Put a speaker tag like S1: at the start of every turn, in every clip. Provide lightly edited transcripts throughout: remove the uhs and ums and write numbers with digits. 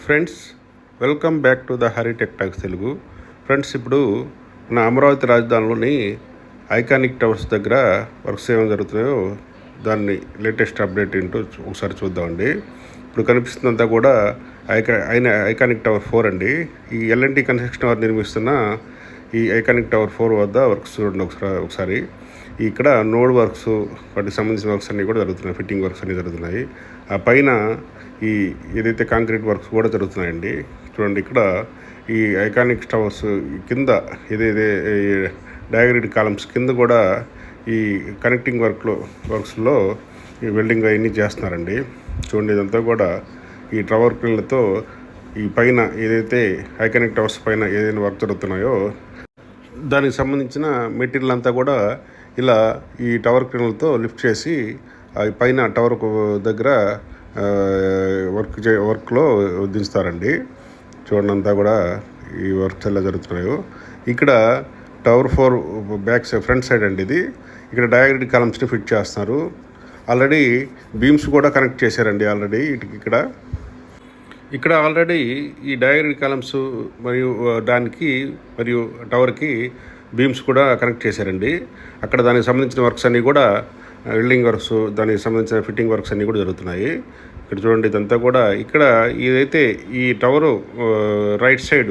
S1: Friends, welcome back to the Hari tech talks Telugu. Friends, ఇప్పుడు మన Amaravati రాజధానిలోని iconic towers దగ్గర works ఏమైనా జరుగుతున్నాయో దాన్ని లేటెస్ట్ అప్డేట్ ఏంటో ఒకసారి చూద్దామండి. ఇప్పుడు కనిపిస్తుందంతా కూడా ఐకానిక్ టవర్ 4 అండి. ఈ ఎల్ఎన్టీ కన్స్ట్రక్షన్ వారు నిర్మిస్తున్న ఈ ఐకానిక్ టవర్ 4 వద్ద వర్క్స్ చూడండి ఒకసారి. ఇక్కడ నోడ్ వర్క్స్, వాటికి సంబంధించిన వర్క్స్ అన్నీ కూడా జరుగుతున్నాయి. ఫిట్టింగ్ వర్క్స్ అన్నీ జరుగుతున్నాయి. ఆ పైన ఈ ఏదైతే కాంక్రీట్ వర్క్స్ కూడా జరుగుతున్నాయండి. చూడండి, ఇక్కడ ఈ ఐకానిక్ టవర్స్ కింద ఏదైతే డయాగ్రిడ్ కాలమ్స్ కింద కూడా ఈ కనెక్టింగ్ వర్క్స్లో ఈ వెల్డింగ్ అవన్నీ చేస్తున్నారండి. చూడండి, ఇదంతా కూడా ఈ టవర్ క్రేన్లతో ఈ పైన ఏదైతే ఐకానిక్ టవర్స్ పైన ఏదైనా వర్క్ జరుగుతున్నాయో దానికి సంబంధించిన మెటీరియల్ అంతా కూడా ఇలా ఈ టవర్ క్రేన్లతో లిఫ్ట్ చేసి పైన టవర్ దగ్గర వర్క్లో దించుతారండి. చూడండి, అంతా కూడా ఈ వర్క్స్ ఎలా జరుగుతున్నాయో. ఇక్కడ టవర్ 4 ఫ్రంట్ సైడ్ అండి ఇది. ఇక్కడ డయాగ్రిడ్ కాలమ్స్ని ఫిట్ చేస్తున్నారు. ఆల్రెడీ బీమ్స్ కూడా కనెక్ట్ చేశారండి. ఇక్కడ ఆల్రెడీ ఈ డయాగ్రిడ్ కాలమ్స్ మరియు టవర్కి బీమ్స్ కూడా కనెక్ట్ చేశారండి. అక్కడ దానికి సంబంధించిన వర్క్స్ అన్నీ కూడా వెల్డింగ్ వర్క్స్, దానికి సంబంధించిన ఫిట్టింగ్ వర్క్స్ అన్నీ కూడా జరుగుతున్నాయి. ఇక్కడ చూడండి, ఇదంతా కూడా ఇక్కడ ఏదైతే ఈ టవరు రైట్ సైడ్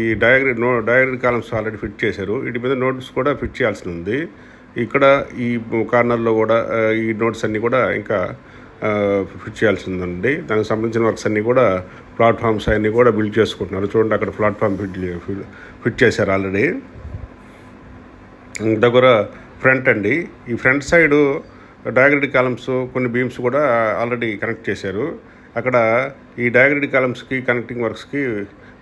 S1: ఈ డయాగ్రిడ్ కాలమ్స్ ఆల్రెడీ ఫిట్ చేశారు. వీటి మీద నోట్స్ కూడా ఫిట్ చేయాల్సి ఉంది. ఇక్కడ ఈ కార్నర్లో కూడా ఈ నోట్స్ అన్నీ కూడా ఇంకా ఫిట్ చేయాల్సి ఉందండి. దానికి సంబంధించిన వర్క్స్ అన్నీ కూడా ప్లాట్ఫామ్స్ అన్నీ కూడా బిల్డ్ చేసుకుంటున్నారు. చూడండి, అక్కడ ప్లాట్ఫామ్ ఫిట్ చేశారు ఆల్రెడీ. దగ్గర ఫ్రంట్ అండి. ఈ ఫ్రంట్ సైడు డయాగ్రిడ్ కాలమ్స్, కొన్ని బీమ్స్ కూడా ఆల్రెడీ కనెక్ట్ చేశారు. అక్కడ ఈ డయాగ్రిడ్ కాలమ్స్కి కనెక్టింగ్ వర్క్స్కి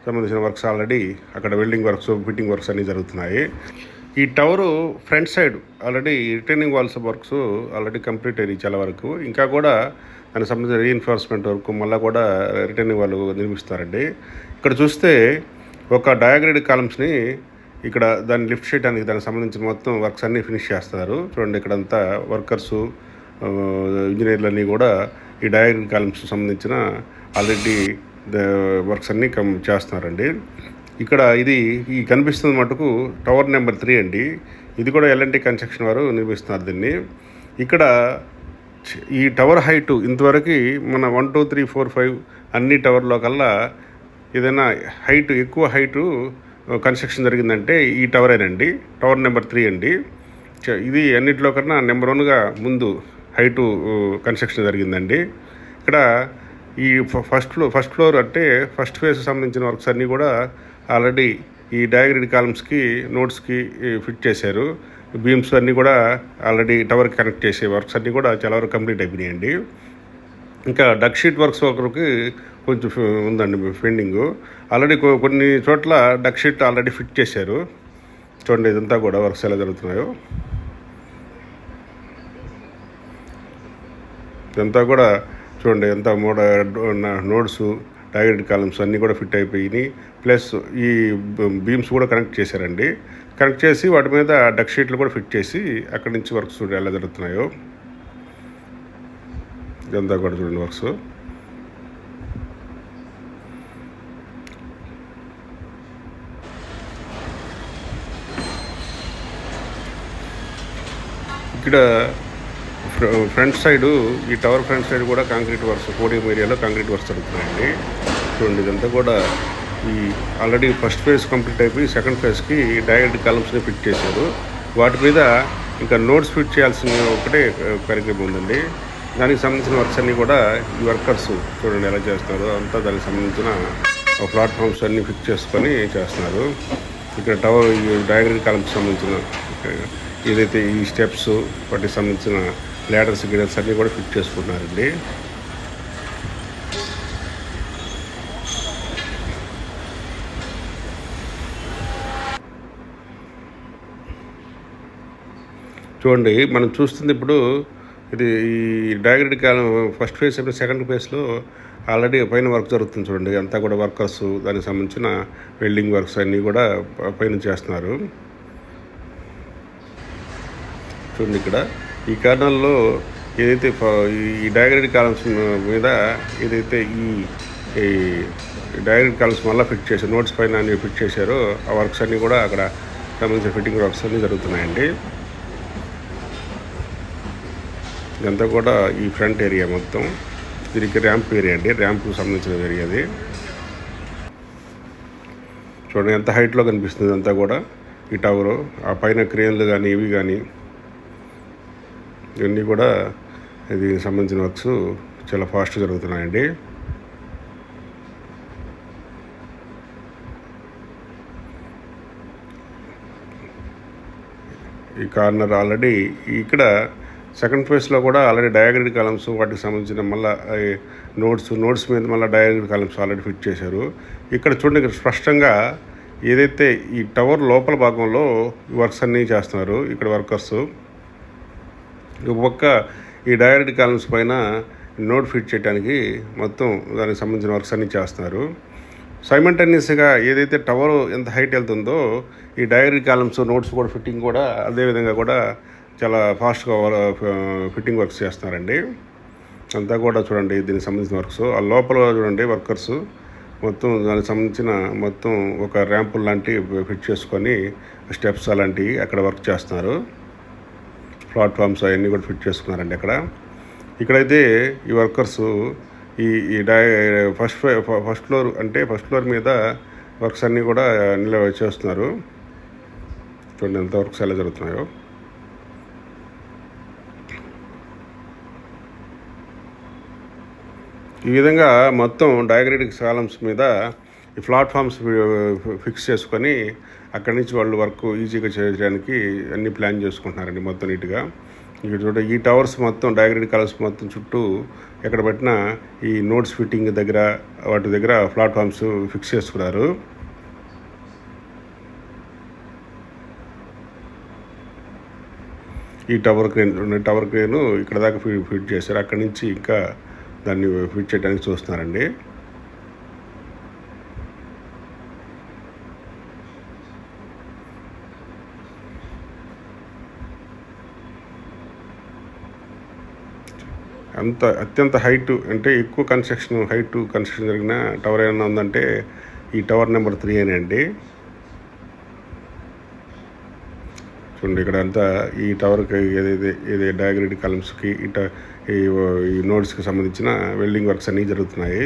S1: సంబంధించిన వర్క్స్ ఆల్రెడీ అక్కడ వెల్డింగ్ వర్క్స్, ఫిట్టింగ్ వర్క్స్ అన్నీ జరుగుతున్నాయి. ఈ tower front side already retaining walls works already complete అయ్యి చాలా వరకు. ఇంకా కూడా దానికి సంబంధించిన రీఎన్ఫోర్స్మెంట్ వరకు మళ్ళీ కూడా రిటైనింగ్ వాళ్ళు నిర్మిస్తారండి. ఇక్కడ చూస్తే ఒక డయాగ్రిడ్ కాలమ్స్ని ఇక్కడ దాన్ని లిఫ్ట్ చేయడానికి దానికి సంబంధించిన మొత్తం వర్క్స్ అన్నీ ఫినిష్ చేస్తారు. చూడండి, ఇక్కడంతా వర్కర్సు, ఇంజనీర్లన్నీ కూడా ఈ డయాగ్రిడ్ కాలమ్స్ సంబంధించిన ఆల్రెడీ వర్క్స్ అన్నీ చేస్తున్నారండి. ఇక్కడ ఈ కనిపిస్తున్న మటుకు టవర్ నెంబర్ 3 అండి. ఇది కూడా ఎల్ఎన్టీ కన్స్ట్రక్షన్ వారు నిర్మిస్తున్నారు దీన్ని. ఇక్కడ ఈ టవర్ హైటు ఇంతవరకు మన 1, 2, 3, 4, 5 అన్ని టవర్లో కల్లా ఏదైనా ఎక్కువ హైటు కన్స్ట్రక్షన్ జరిగిందంటే ఈ టవరేనండి. టవర్ నెంబర్ 3 అండి. ఇది అన్నింటిలో కన్నా నెంబర్ 1గా ముందు హైటు కన్స్ట్రక్షన్ జరిగిందండి. ఇక్కడ ఈ ఫస్ట్ ఫ్లోర్ అంటే ఫస్ట్ ఫేజ్ సంబంధించిన వర్క్స్ అన్నీ కూడా ఆల్రెడీ ఈ డయాగ్రిడ్ కాలమ్స్కి, నోట్స్కి ఫిట్ చేశారు. బీమ్స్ అన్నీ కూడా ఆల్రెడీ టవర్కి కనెక్ట్ చేసే వర్క్స్ అన్నీ కూడా చాలా వరకు కంప్లీట్ అయిపోయినాయండి. ఇంకా డక్ షీట్ వర్క్స్ ఒకరికి కొంచెం ఉందండి పెండింగ్. ఆల్రెడీ కొన్ని చోట్ల డక్ షీట్ ఆల్రెడీ ఫిట్ చేశారు. చూడండి, ఇదంతా కూడా వర్క్స్ ఎలా జరుగుతున్నాయో. ఇదంతా కూడా చూడండి, ఎంత నోడ్స్, డయాగ్రిడ్ కాలమ్స్ అన్నీ కూడా ఫిట్ అయిపోయినాయి. ప్లస్ ఈ బీమ్స్ కూడా కనెక్ట్ చేశారండి. కనెక్ట్ చేసి వాటి మీద డక్ షీట్లు కూడా ఫిట్ చేసి అక్కడి నుంచి వర్క్స్ ఎలా జరుగుతున్నాయో. ఇదంతా కూడా చూడండి వర్క్స్. ఇక్కడ ఫ్రంట్ సైడు, ఈ టవర్ ఫ్రంట్ సైడ్ కూడా కాంక్రీట్ వర్క్స్, పోడియం ఏరియాలో కాంక్రీట్ వర్క్స్ జరుగుతున్నాయండి. చూడండి, ఇదంతా కూడా ఈ ఆల్రెడీ ఫస్ట్ ఫేజ్ కంప్లీట్ అయిపోయి సెకండ్ ఫేజ్కి డయాగ్రిడ్ కాలమ్స్ని ఫిట్ చేశారు. వాటి మీద ఇంకా నోట్స్ ఫిట్ చేయాల్సిన ఒకటే కార్యక్రమం ఉందండి. దానికి సంబంధించిన వర్క్స్ అన్నీ కూడా ఈ వర్కర్స్ చూడండి ఎలా చేస్తున్నారు. అంతా దానికి సంబంధించిన ప్లాట్ఫామ్స్ అన్నీ ఫిట్ చేసుకొని చేస్తున్నారు. ఇక్కడ టవర్ డయాగ్రిడ్ కాలమ్కి సంబంధించిన ఏదైతే ఈ స్టెప్స్, వాటికి సంబంధించిన ల్యాడర్స్, గిడర్స్ అన్నీ కూడా ఫిట్ చేసుకుంటున్నారండి. చూడండి, మనం చూస్తుంది ఇప్పుడు ఇది ఈ డయాగ్రిడ్ కాలం ఫస్ట్ ఫేజ్ అయిపోయిన సెకండ్ ఫేజ్లో ఆల్రెడీ పైన వర్క్ జరుగుతుంది. చూడండి, అంతా కూడా వర్కర్స్, దానికి సంబంధించిన వెల్డింగ్ వర్క్స్ అన్నీ కూడా పైన చేస్తున్నారు. చూడండి, ఇక్కడ ఈ కార్నర్లో ఏదైతే ఈ డయాగ్రిడ్ కాలమ్స్ మీద ఏదైతే ఈ ఈ డైరెక్ట్ కాలమ్స్ మళ్ళీ ఫిట్ చేశారు, నోట్స్ పైన అన్ని ఫిట్ చేశారు. ఆ వర్క్స్ అన్నీ కూడా అక్కడ సంబంధించిన ఫిట్టింగ్ వర్క్స్ అన్నీ జరుగుతున్నాయండి. ఇదంతా కూడా ఈ ఫ్రంట్ ఏరియా మొత్తం. దీనికి ర్యాంప్ ఏరియా అండి, ర్యాంప్కు సంబంధించిన ఏరియా అది. చూడండి ఎంత హైట్లో కనిపిస్తుంది అంతా కూడా ఈ టవరు. ఆ పైన క్రేన్లు కానీ ఇవి కానీ ఇవన్నీ కూడా దీనికి సంబంధించిన వర్క్స్ చాలా ఫాస్ట్గా జరుగుతున్నాయండి. ఈ కార్నర్ ఆల్రెడీ ఇక్కడ సెకండ్ ఫేజ్లో కూడా ఆల్రెడీ డయాగ్రిడ్ కాలమ్స్ వాటికి సంబంధించిన మళ్ళీ నోట్స్ మీద మళ్ళీ డయాగ్రిడ్ కాలమ్స్ ఆల్రెడీ ఫిట్ చేశారు. ఇక్కడ చూడండి, ఇక్కడ స్పష్టంగా ఏదైతే ఈ టవర్ లోపల భాగంలో వర్క్స్ అన్నీ చేస్తున్నారు ఇక్కడ వర్కర్స్. ఒక్క ఈ డయాగ్రిడ్ కాలమ్స్ పైన నోట్ ఫిట్ చేయడానికి మొత్తం దానికి సంబంధించిన వర్క్స్ అన్నీ చేస్తున్నారు. సైమల్టేనియస్గా ఏదైతే టవర్ ఎంత హైట్ వెళ్తుందో ఈ డయాగ్రిడ్ కాలమ్స్ నోట్స్ కూడా ఫిట్టింగ్ కూడా అదేవిధంగా కూడా చాలా ఫాస్ట్గా ఫిట్టింగ్ వర్క్స్ చేస్తున్నారండి. అంతా కూడా చూడండి దీనికి సంబంధించిన వర్క్స్. ఆ లోపల చూడండి వర్కర్స్ మొత్తం దానికి సంబంధించిన మొత్తం ఒక ర్యాంపుల్ లాంటివి ఫిట్ చేసుకొని స్టెప్స్ అలాంటివి అక్కడ వర్క్ చేస్తున్నారు. ప్లాట్ఫామ్స్ అవన్నీ కూడా ఫిట్ చేసుకున్నారండి అక్కడ. ఇక్కడైతే ఈ వర్కర్స్ ఈ ఫస్ట్ ఫ్లోర్ మీద వర్క్స్ అన్నీ కూడా చేస్తున్నారు. చూడండి ఎంత వర్క్స్ ఎలా జరుగుతున్నాయో. ఈ విధంగా మొత్తం డయాగ్రిడ్ కాలమ్స్ మీద ఈ ప్లాట్ఫామ్స్ ఫిక్స్ చేసుకొని అక్కడి నుంచి వాళ్ళు వర్క్ ఈజీగా చేయడానికి అన్ని ప్లాన్ చేసుకుంటున్నారండి మొత్తం నీట్గా. ఇక్కడ చూడ ఈ టవర్స్ మొత్తం డయాగ్రిడ్ కాలమ్స్ మొత్తం చుట్టూ ఎక్కడ పెట్టినా ఈ నోట్స్ ఫిట్టింగ్ దగ్గర వాటి దగ్గర ప్లాట్ఫామ్స్ ఫిక్స్ చేసుకున్నారు. ఈ టవర్ క్రేన్ ఇక్కడ దాకా ఫిట్ చేశారు. అక్కడి నుంచి ఇంకా దాన్ని ఫిట్ చేయడానికి చూస్తున్నారండి. అత్యంత హైట్ అంటే ఎక్కువ కన్స్ట్రక్షన్ జరిగిన టవర్ ఏమైనా ఉందంటే ఈ టవర్ నెంబర్ 3 అండి. చూడండి ఇక్కడ అంతా ఈ టవర్కి ఏదైతే డయాగ్రిడ్ కాలమ్స్కి ఈ నోట్స్కి సంబంధించిన వెల్డింగ్ వర్క్స్ అన్నీ జరుగుతున్నాయి.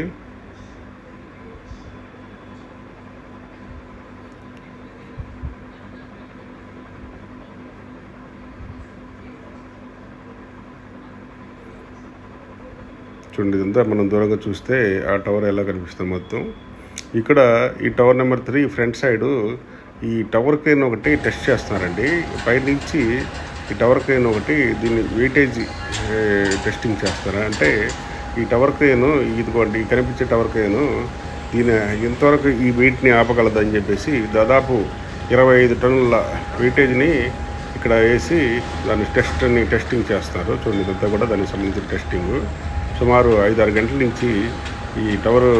S1: చూడండి ఇదంతా మనం దూరంగా చూస్తే ఆ టవర్ ఎలా కనిపిస్తుంది మొత్తం. ఇక్కడ ఈ టవర్ నెంబర్ 3 ఫ్రంట్ సైడు ఈ టవర్ క్రేన్ ఒకటి టెస్ట్ చేస్తున్నారండి. పైనుంచి ఈ టవర్ క్రేన్ ఒకటి దీన్ని వెయిటేజ్ టెస్టింగ్ చేస్తారు. అంటే ఈ టవర్ క్రేన్ ఇదిగోండి కనిపించే టవర్ క్రేన్ దీని ఎంతవరకు ఈ వెయిట్ని ఆపగలదని చెప్పేసి దాదాపు 25 టన్నుల వెయిటేజ్ని ఇక్కడ వేసి దాన్ని టెస్టింగ్ చేస్తారు. చూడండి ఇదంతా కూడా దానికి సంబంధించిన టెస్టింగ్. సుమారు 5-6 గంటల నుంచి ఈ టవర్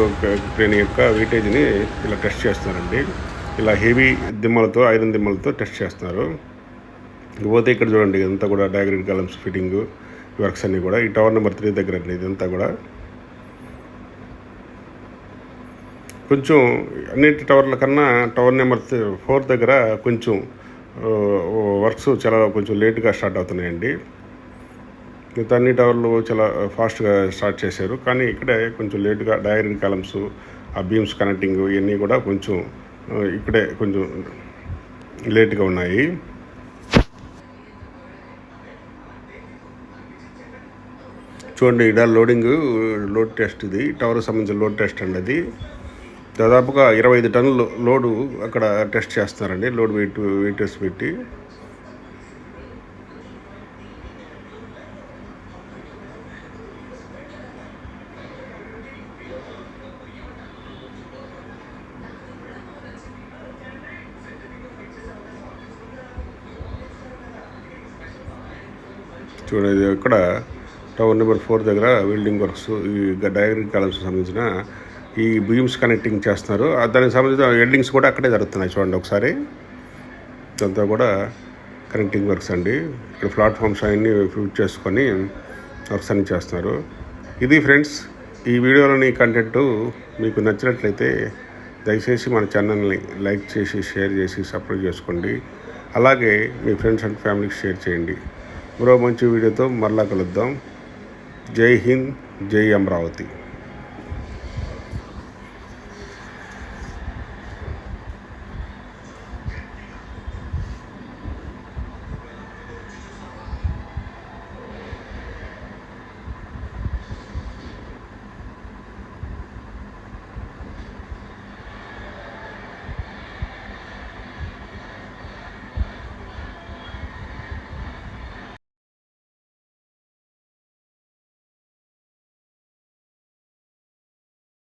S1: క్రేన్ యొక్క వెయిటేజ్ని ఇలా టెస్ట్ చేస్తున్నారండి. ఇలా హెవీ ఐరన్ దిమ్మలతో టెస్ట్ చేస్తున్నారు. పోతే ఇక్కడ చూడండి ఇదంతా కూడా డయాగ్రిడ్ కాలమ్స్ ఫిట్టింగ్ వర్క్స్ అన్నీ కూడా ఈ టవర్ నెంబర్ 3 దగ్గర అండి. ఇదంతా కూడా కొంచెం అన్నిటి టవర్ల కన్నా టవర్ నెంబర్ 4 దగ్గర కొంచెం వర్క్స్ చాలా కొంచెం లేట్గా స్టార్ట్ అవుతున్నాయండి. మిగతా అన్ని టవర్లు చాలా ఫాస్ట్గా స్టార్ట్ చేశారు. కానీ ఇక్కడే కొంచెం లేట్గా డయాగ్రిడ్ కాలమ్స్ ఆ బీమ్స్ కనెక్టింగ్ ఇవన్నీ కూడా కొంచెం ఇక్కడే కొంచెం లేట్గా ఉన్నాయి. చూడండి ఇక్కడ లోడ్ టెస్ట్, ఇది టవర్కి సంబంధించిన లోడ్ టెస్ట్ అండి. అది దాదాపుగా 25 టన్నులు లోడు అక్కడ టెస్ట్ చేస్తున్నారండి. లోడ్ వెయిటర్స్ పెట్టి చూడండి. ఇక్కడ టవర్ నెంబర్ 4 దగ్గర వెల్డింగ్ వర్క్స్ ఈ డయాగ్రిడ్ కాలమ్స్ సంబంధించిన ఈ బీమ్స్ కనెక్టింగ్ చేస్తున్నారు. దానికి సంబంధించిన వెల్డింగ్స్ కూడా అక్కడే జరుగుతున్నాయి. చూడండి ఒకసారి ఇదంతా కూడా కనెక్టింగ్ వర్క్స్ అండి. ఇక్కడ ప్లాట్ఫామ్స్ అన్నీ ఫిట్ చేసుకొని వర్క్స్ అన్నీ చేస్తున్నారు. ఇది ఫ్రెండ్స్ ఈ వీడియోలోని కంటెంట్ మీకు నచ్చినట్లయితే దయచేసి మన ఛానల్ని లైక్ చేసి షేర్ చేసి సబ్స్క్రైబ్ చేసుకోండి. అలాగే మీ ఫ్రెండ్స్ అండ్ ఫ్యామిలీకి షేర్ చేయండి. మరో మంచి వీడియోతో మరలా కలుద్దాం. జై హింద్, జై అమరావతి.